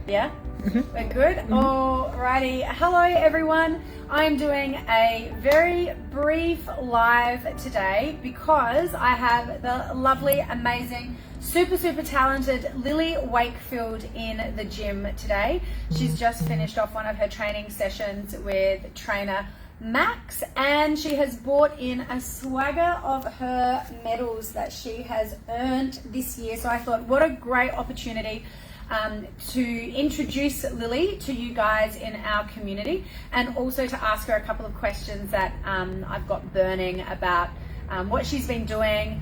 Yeah? We're good? Alrighty. Hello everyone. I'm doing a very brief live today because I have the lovely, amazing, super talented Lillee Wakefield in the gym today. She's just finished off one of her training sessions with trainer Max, and she has brought in a swagger of her medals that she has earned this year. So I thought, what a great opportunity to introduce Lillee to you guys in our community, and also to ask her a couple of questions that I've got burning about what she's been doing,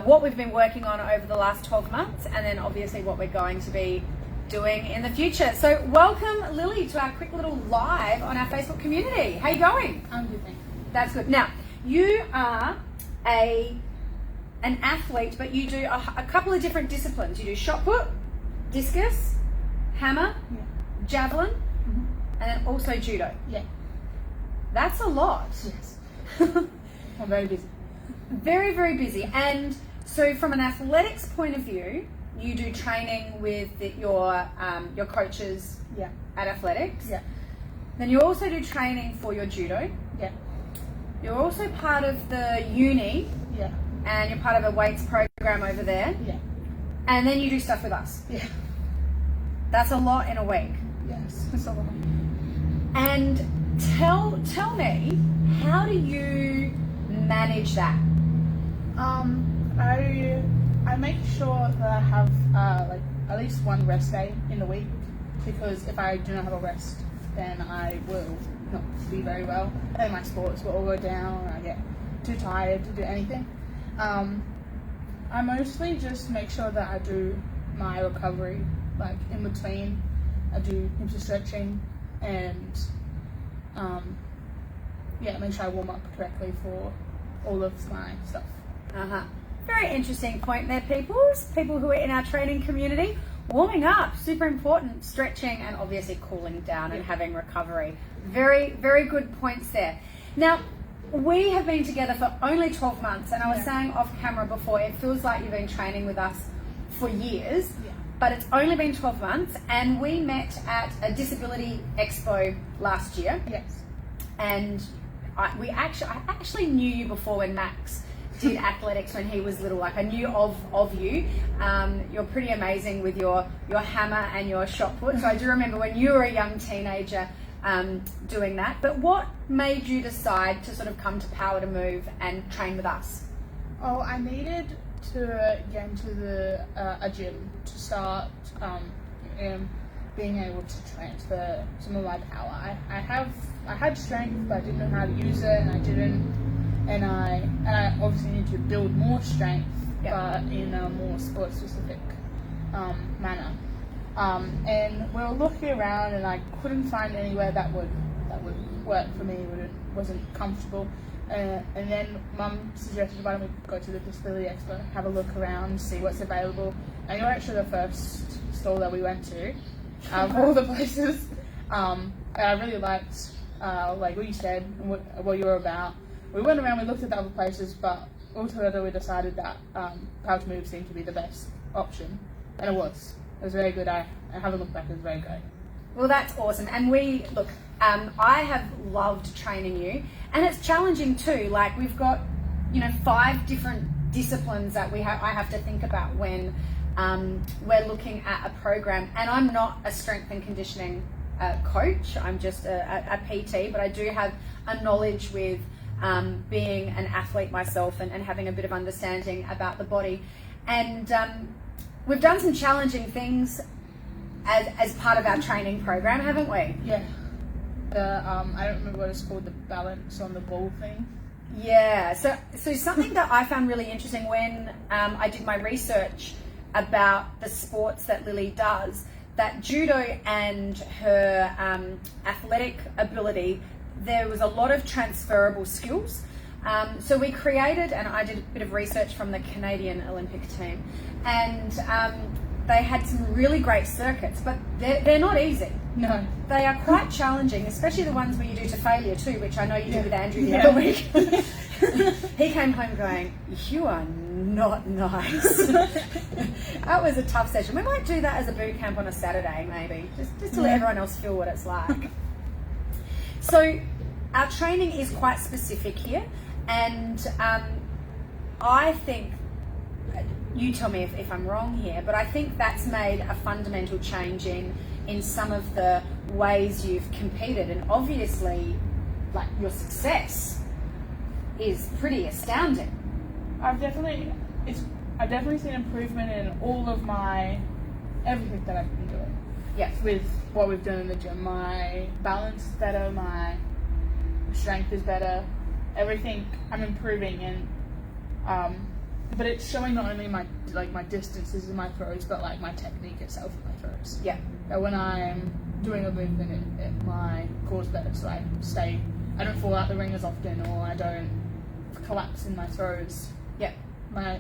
what we've been working on over the last 12 months, and then obviously what we're going to be doing in the future. So welcome Lillee to our quick little live on our Facebook community. How you going? I'm good, thank you. That's good. Now, you are an athlete, but you do a couple of different disciplines. You do shot put, discus, hammer, javelin, and then also judo. Yeah. That's a lot. Yes. I'm very busy. Very busy. And so from an athletics point of view, you do training with your coaches at athletics. Yeah. Then you also do training for your judo. Yeah. You're also part of the uni. Yeah. And you're part of a weights program over there. Yeah. And then you do stuff with us. Yeah. That's a lot in a week. Yes. It's a lot. And tell me, how do you manage that? I make sure that I have like at least one rest day in the week, because if I do not have a rest, then I will not be very well, and my sports will all go down, and I get too tired to do anything. I mostly just make sure that I do my recovery, like in between. I do heaps of stretching and make sure I warm up correctly for all of my stuff. Very interesting point there, people who are in our training community. Warming up, super important. Stretching, and obviously cooling down and having recovery. Very good points there. Now, we have been together for only 12 months, and I was saying off camera before, it feels like you've been training with us for years, but it's only been 12 months, and we met at a disability expo last year. Yes. And I actually knew you before when Max did athletics when he was little. Like, I knew of you. You're pretty amazing with your hammer and your shot put. So I do remember when you were a young teenager doing that. But what made you decide to sort of come to Power to Move and train with us? Oh, I needed to get into a gym to start being able to transfer some of my power. I had strength, but I didn't know how to use it, and I didn't. And I obviously need to build more strength, but in a more sport specific manner. And we were looking around, and I couldn't find anywhere that would work for me. Wasn't comfortable. And then Mum suggested, why don't we go to the Disability Expo, have a look around, see what's available. And you're actually the first store that we went to, of all the places. And I really liked like what you said, and what you were about. We went around, we looked at the other places, but altogether we decided that Power to Move seemed to be the best option. And it was. It was very good. I haven't looked back, it was very great. Well, that's awesome. And I have loved training you, and it's challenging too. Like, we've got, 5 different disciplines that I have to think about when we're looking at a program. And I'm not a strength and conditioning coach. I'm just a PT, but I do have a knowledge with being an athlete myself and having a bit of understanding about the body. And we've done some challenging things as part of our training program, haven't we? Yeah. I don't remember what it's called, the balance on the ball thing. Yeah. So something that I found really interesting when I did my research about the sports that Lillee does, that judo and her athletic ability, there was a lot of transferable skills. So we created, and I did a bit of research from the Canadian Olympic team, and they had some really great circuits, but they're not easy. No. They are quite challenging, especially the ones where you do to failure too, which I know you did with Andrew the other week. He came home going, "You are not nice. That was a tough session. We might do that as a boot camp on a Saturday, maybe, just to let everyone else feel what it's like. So our training is quite specific here, and I think, you tell me if I'm wrong here, but I think that's made a fundamental change in some of the ways you've competed, and obviously, like, your success is pretty astounding. I've definitely seen improvement in all of everything that I've been doing. Yeah. With what we've done in the gym, my balance is better, my strength is better, everything I'm improving in. But it's showing not only my distances in my throws, but like my technique itself in my throws. Yeah. When I'm doing a movement, my core's better, so I don't fall out the ring as often, or I don't collapse in my throws. Yeah. My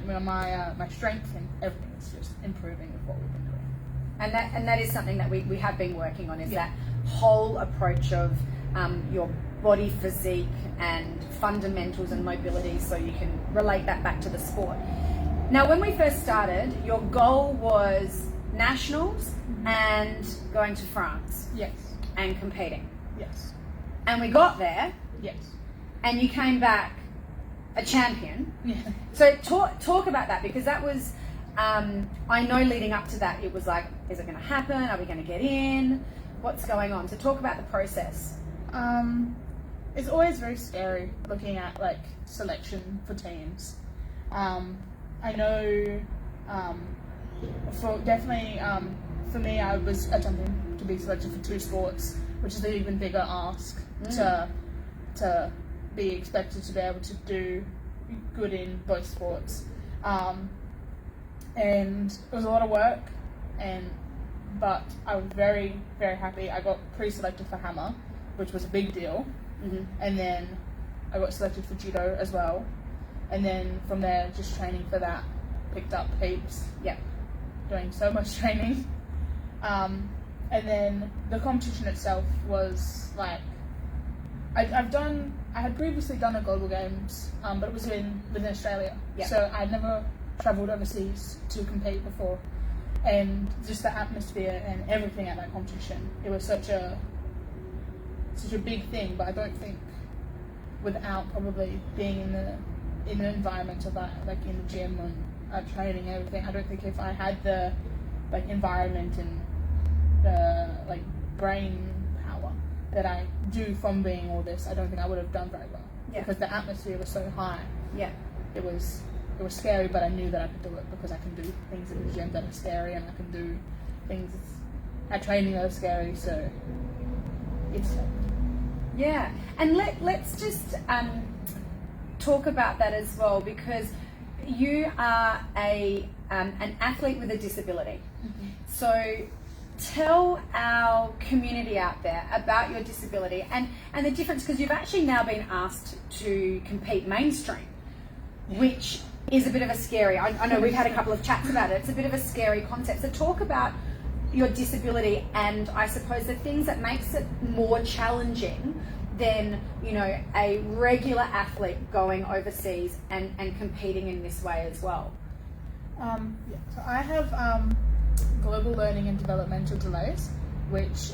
strength and everything is just improving with what we've been doing. And that is something that we have been working on, is that whole approach of your body physique and fundamentals and mobility, so you can relate that back to the sport. Now, when we first started, your goal was nationals and going to France. Yes. And competing. Yes. And we got there. Yes. And you came back a champion. Yeah. So talk about that, because that was, I know leading up to that, it was like, is it going to happen? Are we going to get in? What's going on? So talk about the process. It's always very scary looking at like selection for teams. I know for me, I was attempting to be selected for 2 sports, which is an even bigger ask to be expected to be able to do good in both sports. And it was a lot of work, but I was very, very happy. I got pre-selected for Hammer, which was a big deal. Mm-hmm. And then I got selected for Judo as well. And then from there, just training for that, picked up heaps. Yeah. Doing so much training. And then the competition itself was like, I had previously done a Global Games, but it was within Australia. Yeah. So I'd never travelled overseas to compete before. And just the atmosphere and everything at that competition, it was such a big thing. But I don't think, without probably being in the environment of that, like in the gym and training and everything, I don't think if I had the like environment and the like brain power that I do from being all this, I don't think I would have done very well. Yeah. Because the atmosphere was so high. Yeah. It was scary, but I knew that I could do it because I can do things in the gym that are scary, and I can do things at training that are scary. So it's yeah. And let's just talk about that as well, because you are an athlete with a disability. Mm-hmm. So tell our community out there about your disability and the difference, because you've actually now been asked to compete mainstream, which is a bit of a scary, I know we've had a couple of chats about it, it's a bit of a scary concept. So talk about your disability and I suppose the things that makes it more challenging than, you know, a regular athlete going overseas and competing in this way as well. So I have global learning and developmental delays, which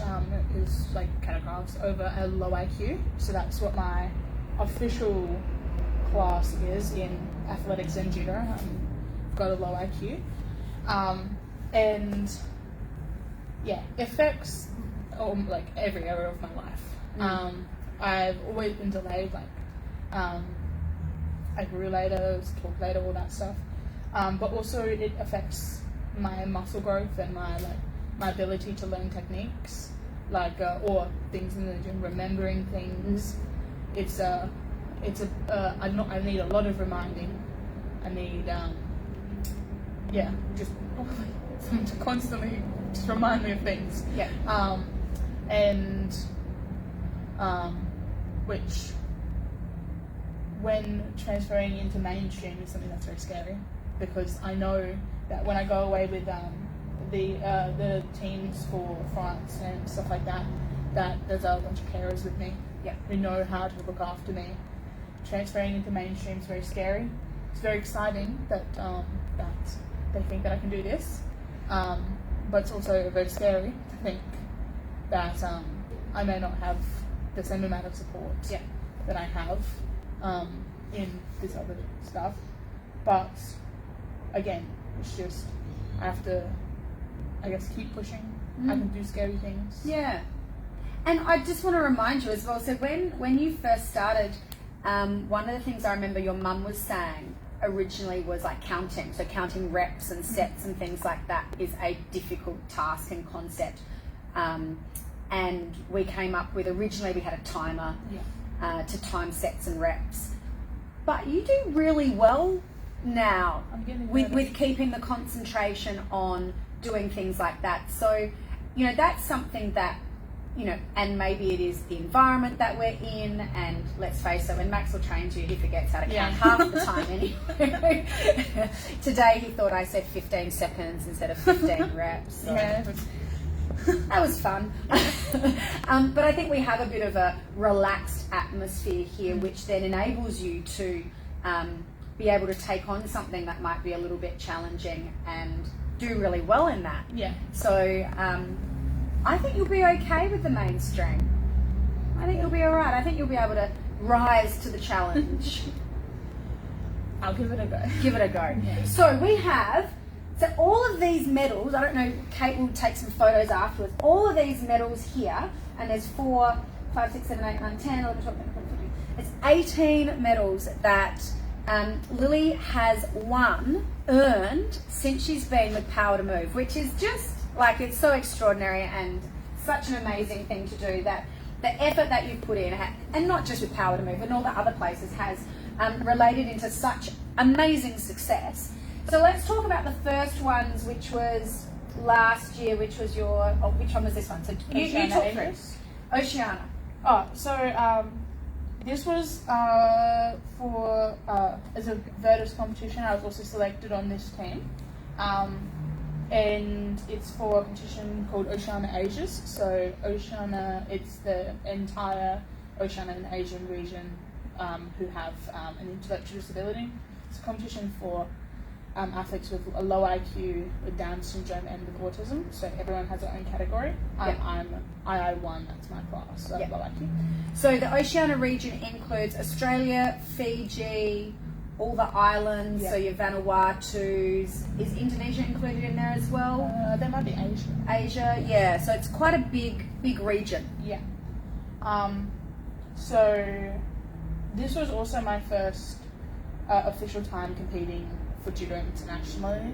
is like categorized over a low IQ. So that's what my official class is in athletics and judo. I've got a low IQ, and yeah, affects like every area of my life. I've always been delayed, like grew later, talk later, all that stuff. But also it affects my muscle growth and my ability to learn techniques, or things in the gym, remembering things. I need a lot of reminding. I need just someone to constantly just remind me of things. Yeah. Which when transferring into mainstream is something that's very scary, because I know that when I go away with the teams for France and stuff like that, that there's a bunch of carers with me, who know how to look after me. Transferring into mainstream is very scary, it's very exciting that that they think that I can do this, but it's also very scary to think that I may not have the same amount of support that I have in this other stuff. But again, it's just I have to, I guess, keep pushing. I can do scary things. Yeah. And I just want to remind you as well, so when you first started, one of the things I remember your mum was saying originally was like counting. So counting reps and sets and things like that is a difficult task and concept. And we came up with, originally we had a timer to time sets and reps. But you do really well now with keeping the concentration on doing things like that. So, you know, that's something that, you know, and maybe it is the environment that we're in, and let's face it, when Maxwell trains you, he forgets how to count half the time anyway. Today he thought I said 15 seconds instead of 15 reps. So. That was fun. But I think we have a bit of a relaxed atmosphere here, which then enables you to be able to take on something that might be a little bit challenging and do really well in that. Yeah. So I think you'll be okay with the mainstream. I think you'll be all right. I think you'll be able to rise to the challenge. I'll give it a go. Give it a go. Yeah. So we have, so all of these medals, I don't know, Kate will take some photos afterwards, all of these medals here, and there's 4, 5, 6, 7, 8, 9, 10, 11, 12, 13, 14, 15. It's 18 medals that Lillee has earned since she's been with Power to Move, which is just like, it's so extraordinary and such an amazing thing to do, that the effort that you've put in, and not just with Power to Move, but all the other places, has related into such amazing success. So let's talk about the first ones, which was last year, which was your, which one was this one? So you talk through. Oceania. Oh, so this was for, as a Virtus competition. I was also selected on this team. And it's for a competition called Oceania Asias. So Oceania, it's the entire Oceania and Asian region who have an intellectual disability. It's a competition for athletes with a low IQ, with Down syndrome, and with autism. So everyone has their own category. I'm II1, that's my class, so low IQ. So the Oceania region includes Australia, Fiji, all the islands, so your Vanuatu's. Is Indonesia included in there as well? There might be Asia. Asia, yeah. So it's quite a big region. Yeah. So this was also my first official time competing for Judo internationally,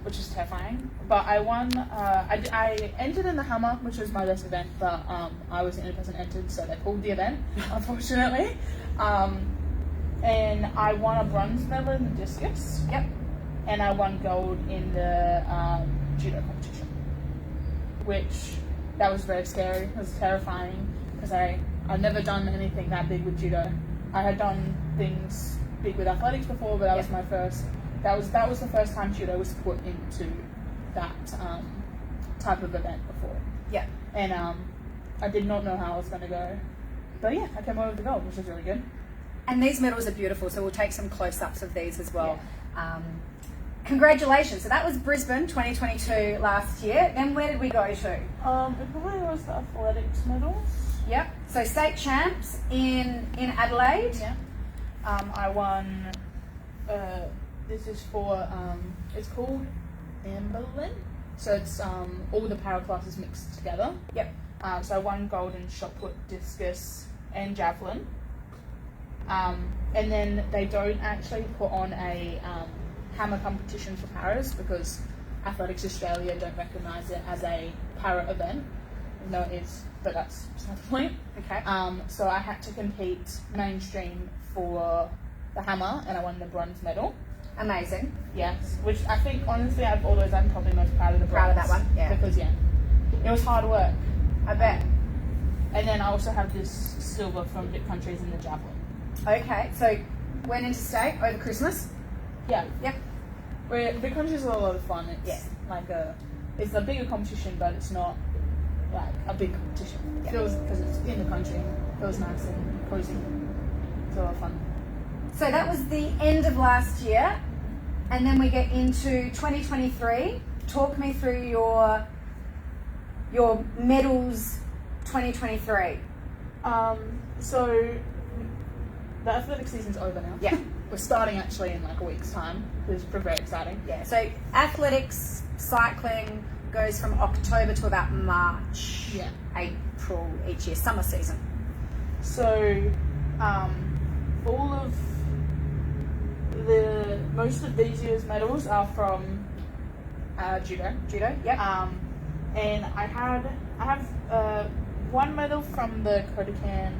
which is terrifying. But I won. I entered in the hammer, which was my best event, but I was the only person entered, so they pulled the event, unfortunately. And I won a bronze medal in the discus. Yep. And I won gold in the judo competition, which that was very scary. It was terrifying because I'd never done anything that big with judo. I had done things big with athletics before, but that was my first. That was the first time judo was put into that type of event before. Yeah. And I did not know how I was going to go, but yeah, I came away with the gold, which was really good. And these medals are beautiful, so we'll take some close-ups of these as well. Yeah. Congratulations. So that was Brisbane 2022 last year. Then where did we go to? It probably was the athletics medals. Yep. So state champs in Adelaide. Yeah. I won. This is for. It's called Amberlin. So it's all the para classes mixed together. Yep. So I won gold in shot put, discus, and javelin. And then they don't actually put on a hammer competition for paras because Athletics Australia don't recognise it as a para event. No, it is, but that's beside the point. Okay. So I had to compete mainstream for the hammer, and I won the bronze medal. Amazing. Yes, which I think honestly out of all those, I'm probably most proud of the bronze. Proud of that one, yeah. Because it was hard work. I bet. And then I also have this silver from Big Countries in the javelin. Okay, so went into state over Christmas. Yeah. Yep. Big Countries are a lot of fun. It's it's a bigger competition, but it's not like a big competition. It feels, because it's in the country, it feels nice and cozy. It's a lot of fun. So that was the end of last year, and then we get into 2023. Talk me through your medals 2023. So the athletic season's over now. Yeah. We're starting actually in like a week's time, which is very exciting. Yeah. So athletics, cycling goes from October to about March, Yeah. April each year, summer season. So, most of these year's medals are from judo. Judo, yep. And I have one medal from the Kodokan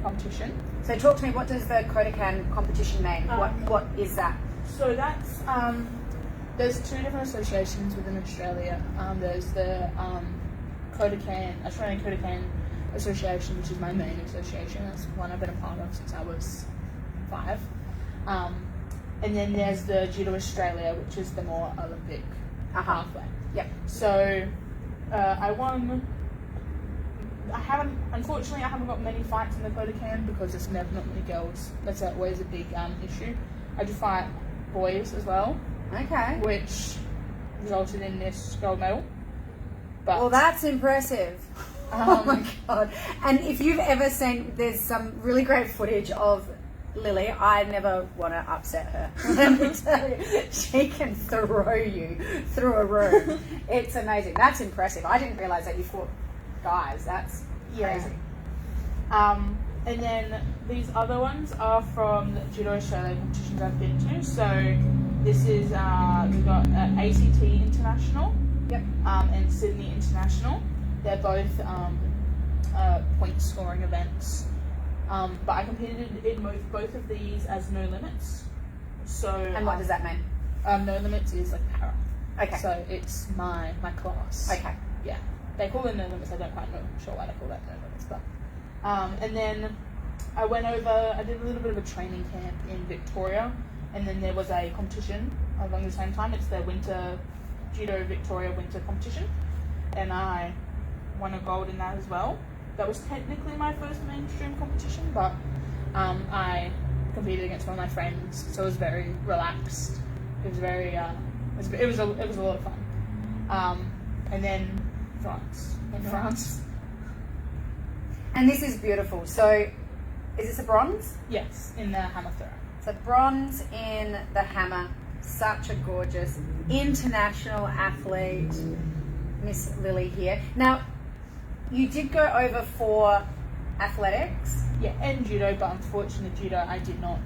competition. So talk to me, what does the Kodokan competition mean? What is that? So that's there's two different associations within Australia. There's the Australian Kodokan Association, which is my main association. That's one I've been a part of since I was 5. And then there's the Judo Australia, which is the more Olympic pathway. Yep. So I won. Unfortunately, I haven't got many fights in the Kodokan because there's never not many girls. That's always a big issue. I do fight boys as well. Okay. Which resulted in this gold medal. But, well, that's impressive. Oh my god. And if you've ever seen, there's some really great footage of Lillee. I never want to upset her. Let me tell you, she can throw you through a room. It's amazing. That's impressive. I didn't realise that you fought guys. That's crazy. And then these other ones are from the Judo Australia competitions I've been to. So this is, we've got ACT International, yep, and Sydney International. They're both point scoring events. But I competed in both of these as no limits. So and what does that mean? No limits is like para. Okay. So it's my class. Okay. Yeah. They call it no limits. I don't quite know sure why they call that no limits, but and then I went over. I did a little bit of a training camp in Victoria, and then there was a competition along the same time. It's the Judo Victoria Winter Competition, and I won a gold in that as well. That was technically my first mainstream competition, but I competed against one of my friends, so it was very relaxed. It was very it was a lot of fun. And then France. And this is beautiful. So, is this a bronze? Yes, in the hammer throw. So bronze in the hammer. Such a gorgeous international athlete, Miss Lillee here. Now, you did go over for athletics. Yeah, and judo, but unfortunately judo I did not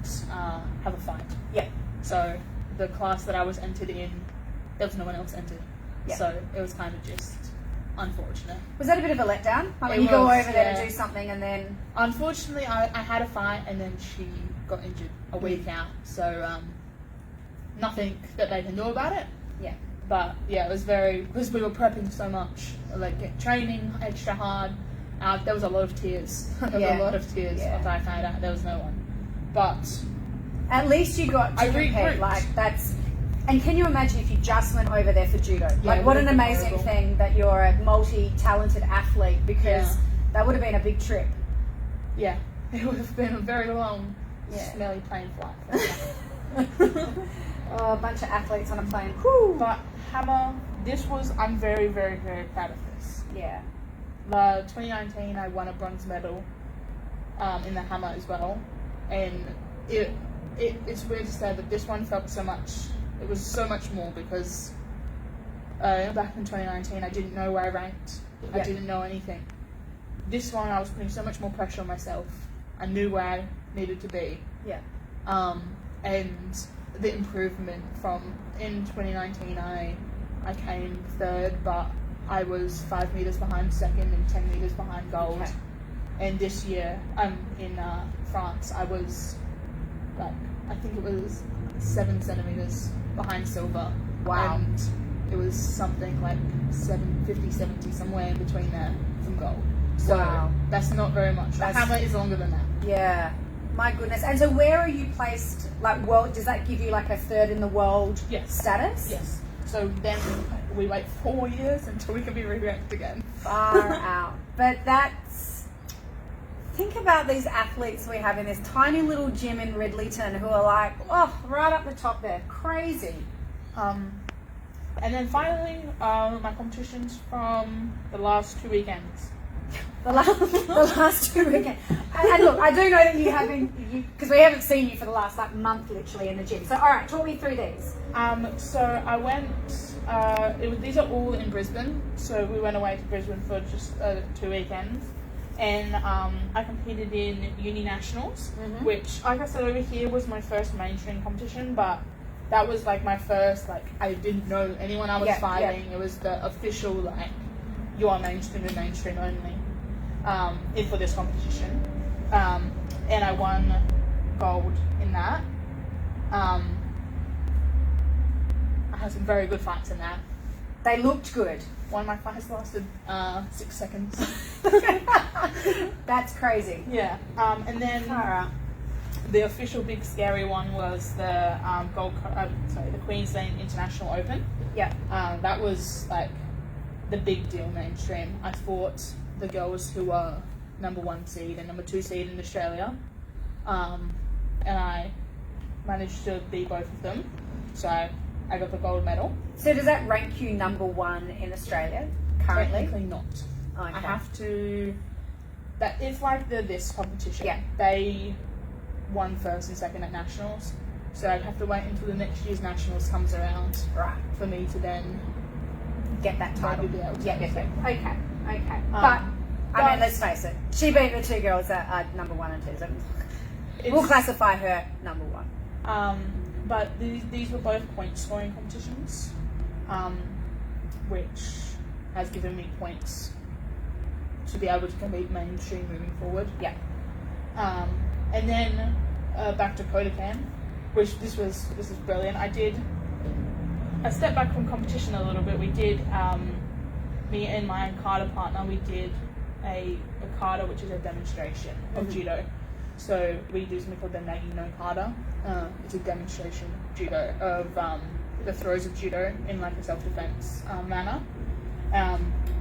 have a fight. Yeah. So the class that I was entered in, there was no one else entered. Yeah. So it was kind of just unfortunate. Was that a bit of a letdown? Like when It you go was, over there yeah. to do something and then... Unfortunately, I had a fight and then she got injured a week out. So nothing that they can do about it. Yeah. But yeah, it was because we were prepping so much, like training extra hard. There was a lot of tears. There was a lot of tears after I found out there was no one. But at least you got to compete. Like that's, and can you imagine if you just went over there for judo? Yeah, like what an amazing horrible. thing that you're a multi-talented athlete, because that would have been a big trip. Yeah, it would have been a very long, smelly plane flight. Oh, a bunch of athletes on a plane. Whew. But hammer, I'm very, very, very proud of this. Yeah. 2019, I won a bronze medal in the hammer as well, and it's weird to say, but this one felt so much. It was so much more because back in 2019, I didn't know where I ranked. I didn't know anything. This one, I was putting so much more pressure on myself. I knew where I needed to be. Yeah. And the improvement from in 2019, I came third, but I was 5 meters behind second and 10 meters behind gold. Okay. And this year, in France, I was like, I think it was 7 centimeters behind silver. Wow. And it was something like 70, somewhere in between there from gold. So that's not very much. The hammer is longer than that. Yeah. My goodness. And so where are you placed, like world, does that give you like a third in the world status? Yes. So then we wait 4 years until we can be re-ranked again. Far out. But that's Think about these athletes we have in this tiny little gym in Ridleyton who are like, oh, right up the top there. Crazy. And then finally, my competitions from the last 2 weekends. The last 2 weekends. And look, I do know that you have been, because we haven't seen you for the last like month literally in the gym. So all right, talk me through these. So I went, these are all in Brisbane. So we went away to Brisbane for just 2 weekends. And I competed in uni nationals, which, like I said over here, was my first mainstream competition, but that was like my first, like, I didn't know anyone I was fighting. It was the official, like, you are mainstream and mainstream only for this competition. And I won gold in that. I had some very good fights in that. They looked good. One of my fights lasted 6 seconds. That's crazy. Yeah. And then the official big scary one was the the Queensland International Open. Yeah. That was like the big deal mainstream. I fought the girls who were number 1 seed and number 2 seed in Australia. And I managed to beat both of them. So I got the gold medal. So does that rank you number 1 in Australia currently? Technically not. Okay. I have to. That it's like this competition. Yeah. They won first and second at nationals, so I'd have to wait until the next year's nationals comes around, right, for me to then get that title. Be able to Okay. But I mean, let's face it. She beat the 2 girls that are number 1 and 2. So we'll classify her number 1. But these were both point scoring competitions, which has given me points to be able to compete mainstream moving forward. Yeah. And then back to Kodokan, which this is brilliant. I stepped back from competition a little bit. We did, me and my kata partner, we did a kata, which is a demonstration of judo. So we do something called the nagi no kata. It's a demonstration judo of the throws of judo in like a self-defense manner.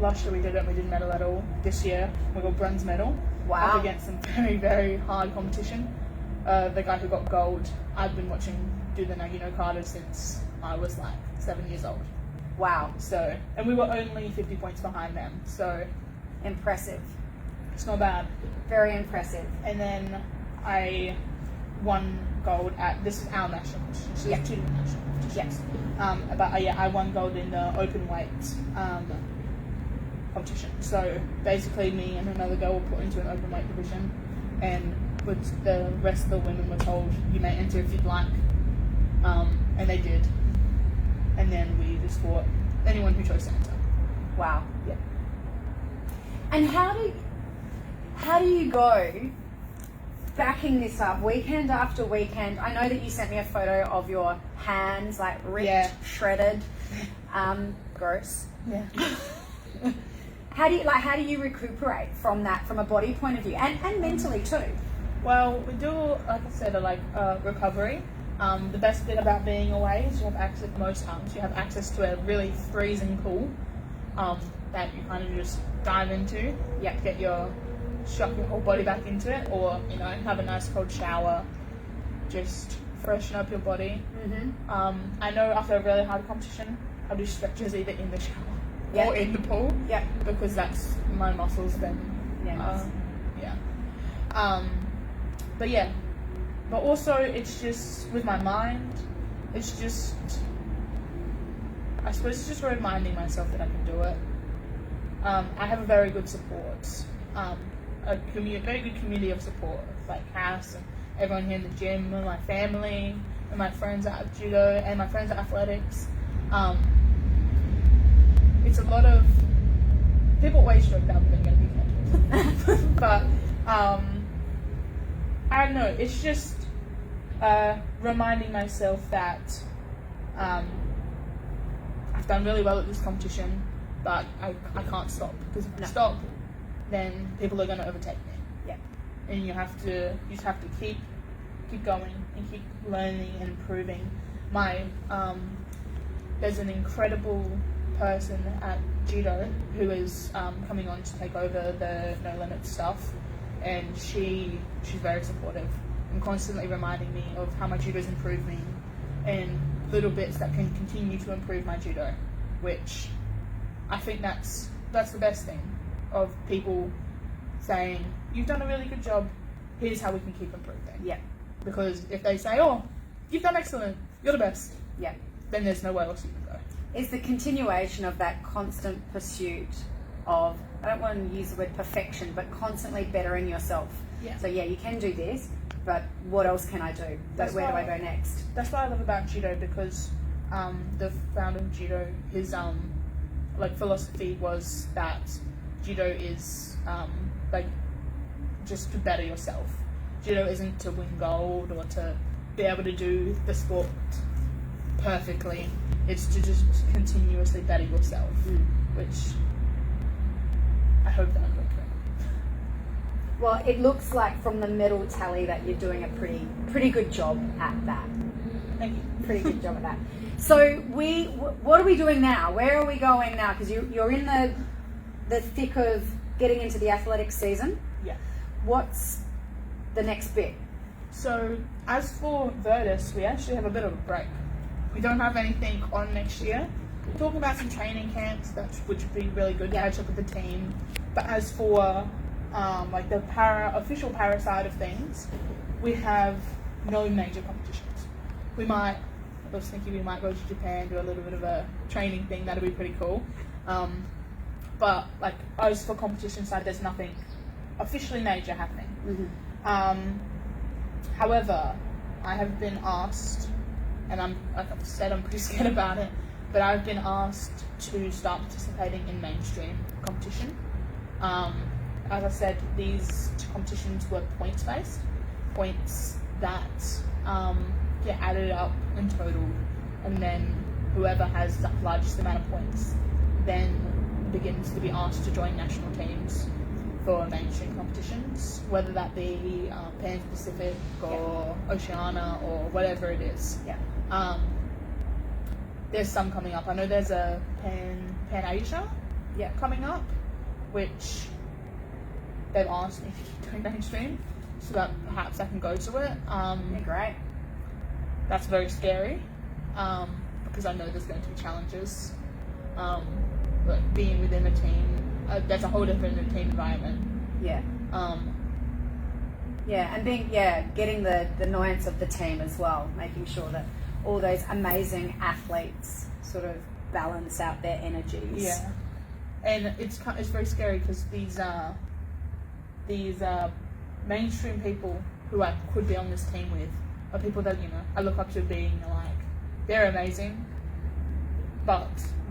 Last year we did it and we didn't medal at all. This year we got bronze medal. Wow. Up against some very, very hard competition. The guy who got gold, I've been watching do the nagi no kata since I was like 7 years old. Wow. So, and we were only 50 points behind them. So impressive. It's not bad. Very impressive. And then I won gold at, this is our national competition, so there's 2 different national competitions. Yes. I won gold in the open weight competition. So basically me and another girl were put into an open weight division, and with the rest of the women were told, you may enter if you'd like. And they did. And then we just fought anyone who chose to enter. Wow. Yeah. And how do you go backing this up weekend after weekend? I know that you sent me a photo of your hands, like ripped, shredded, gross. Yeah. How do you recuperate from that, from a body point of view, and mentally too? Well, we do, like I said, recovery. The best bit about being away is you have access, most times, you have access to a really freezing pool that you kind of just dive into. Yeah, get shock your whole body back into it, or have a nice cold shower, just freshen up your body. I know after a really hard competition, I'll do stretches either in the shower or in the pool. Yeah, because that's my muscles then. But also it's just with my mind. It's just, I suppose it's just reminding myself that I can do it. I have a very good support. A very good community of support, like Cass and everyone here in the gym, and my family, and my friends at Judo, and my friends at athletics. It's a lot of people always joke that I'm going to be good, but I don't know. It's just reminding myself that I've done really well at this competition, but I can't stop, because if I stop, then people are going to overtake me. Yeah. And you just have to keep going and keep learning and improving. There's an incredible person at Judo who is coming on to take over the No Limit stuff, and she's very supportive and constantly reminding me of how my judo's improved me and little bits that can continue to improve my judo, which I think that's the best thing, of people saying, you've done a really good job, here's how we can keep improving. Yeah. Because if they say, oh, you've done excellent, you're the best, Yeah. then there's nowhere else you can go. It's the continuation of that constant pursuit of, I don't want to use the word perfection, but constantly bettering yourself. Yeah. So yeah, you can do this, but what else can I do? Where do I go next? That's what I love about judo, because the founder of judo, his philosophy was that judo is just to better yourself. Judo isn't to win gold or to be able to do the sport perfectly. It's to just continuously better yourself, which I hope that I'm doing correctly. Well, it looks like from the medal tally that you're doing a pretty good job at that. Thank you. Pretty good job at that. So what are we doing now? Where are we going now? Because you're in the thick of getting into the athletics season. Yeah. What's the next bit? So as for Virtus, we actually have a bit of a break. We don't have anything on next year. We're talking about some training camps, which would be really good to catch up with the team. But as for the official para side of things, we have no major competitions. I was thinking we might go to Japan, do a little bit of a training thing. That'd be pretty cool. But as for competition side, there's nothing officially major happening. Mm-hmm. However, I have been asked, and like I've said, I'm pretty scared about it, but I've been asked to start participating in mainstream competition. As I said, these competitions were points-based, points that get added up in total, and then whoever has the largest amount of points then begins to be asked to join national teams for mainstream competitions, whether that be Pan-Pacific or Oceania or whatever it is. Yeah. There's some coming up. I know there's a Pan-Asia coming up, which they've asked me to keep doing mainstream, so that perhaps I can go to it. Yeah, great. That's very scary, because I know there's going to be challenges. But being within a team, there's a whole different team environment. Yeah. And getting the nuance of the team as well, making sure that all those amazing athletes sort of balance out their energies. Yeah, and it's very scary because these mainstream people who I could be on this team with are people that I look up to, being they're amazing, but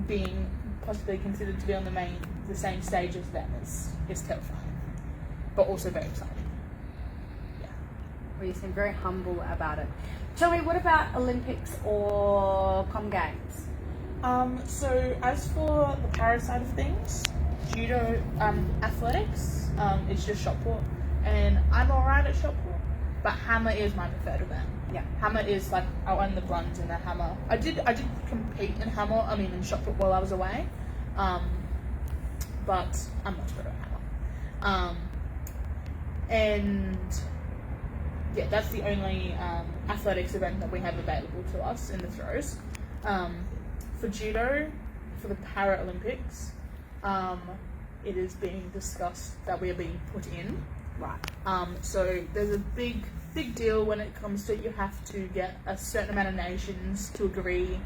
being possibly considered to be on the same stage as them is terrifying, but also very exciting. Yeah. Well, you seem very humble about it. Tell me, what about Olympics or Com Games? So as for the para side of things, judo, athletics, it's just shot put, and I'm alright at shot put, but hammer is my preferred event. Yeah. Hammer is I won the bronze in the hammer. I did compete in hammer, in shot put while I was away, but I'm much better at hammer. And yeah, that's the only athletics event that we have available to us in the throws. For judo, for the Paralympics, it is being discussed that we are being put in. Right. So there's a big deal when it comes to, you have to get a certain amount of nations to agree.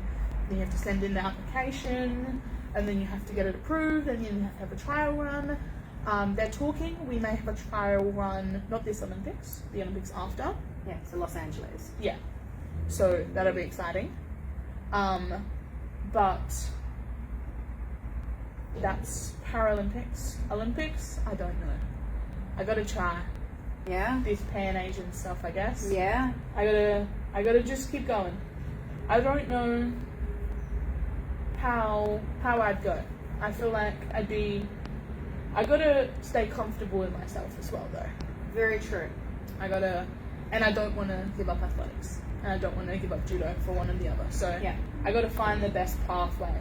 Then you have to send in the application, and then you have to get it approved, and then you have to have a trial run. They're talking, we may have a trial run, not this Olympics, the Olympics after. Yeah, so Los Angeles. Yeah, so that'll be exciting. But that's Paralympics. Olympics, I don't know. I gotta try. Yeah. This Pan-Asian stuff, I guess. Yeah. I gotta just keep going. I don't know how I'd go. I feel like I gotta stay comfortable in myself as well, though. Very true. And I don't want to give up athletics, and I don't want to give up judo for one or the other. So yeah, I gotta find the best pathway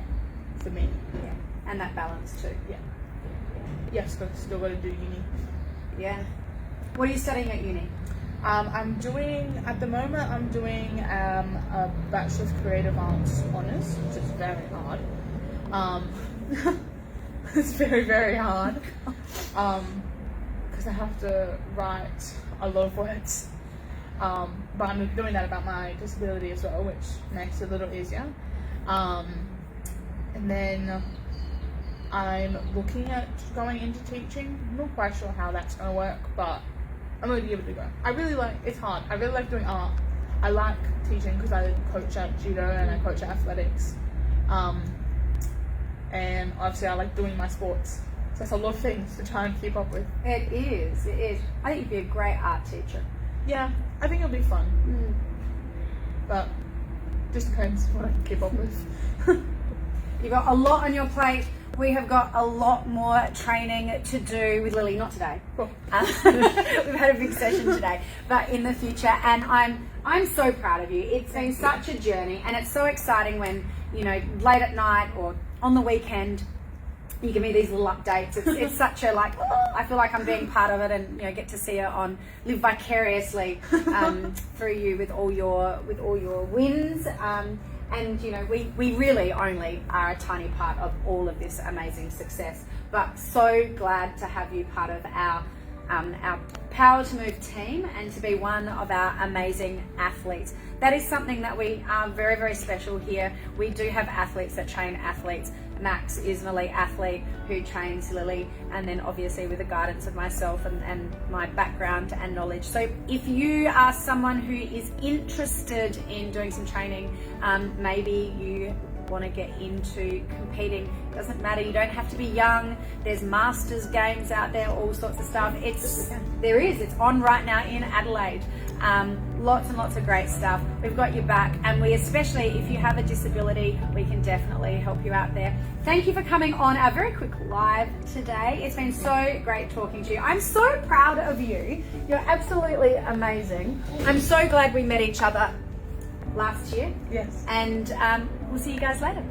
for me. Yeah, and that balance too. Yeah. Yes, but still gotta do uni. Yeah. What are you studying at uni? At the moment, I'm doing a Bachelor of Creative Arts Honours, which is very hard. It's very, very hard. Because I have to write a lot of words. But I'm doing that about my disability as well, which makes it a little easier. And then I'm looking at going into teaching. I'm not quite sure how that's going to work, but I'm going to give it a go. It's hard. I really like doing art. I like teaching because I coach at Judo and I coach at athletics. And obviously I like doing my sports. So that's a lot of things to try and keep up with. It is. I think you'd be a great art teacher. Yeah, I think it'll be fun. But just depends what I can keep up with. You've got a lot on your plate. We have got a lot more training to do with Lillee, not today. Cool. We've had a big session today, but in the future. And I'm so proud of you. It's been such a journey, and it's so exciting when, late at night or on the weekend, you give me these little updates. It's such a I feel like I'm being part of it, and get to see it live vicariously through you with all your wins. And we really only are a tiny part of all of this amazing success, but so glad to have you part of our Power to Move team and to be one of our amazing athletes. That is something that we are very, very special here. We do have athletes that train athletes. Max is an elite athlete who trains Lillee, and then obviously with the guidance of myself and my background and knowledge. So if you are someone who is interested in doing some training, maybe you want to get into competing, doesn't matter, you don't have to be young. There's masters games out there, all sorts of stuff. It's on right now in Adelaide. Lots and lots of great stuff. We've got your back, and we, especially if you have a disability, we can definitely help you out there. Thank you for coming on our very quick live today. It's been so great talking to you. I'm so proud of you. You're absolutely amazing. I'm so glad we met each other last year. Yes. And we'll see you guys later.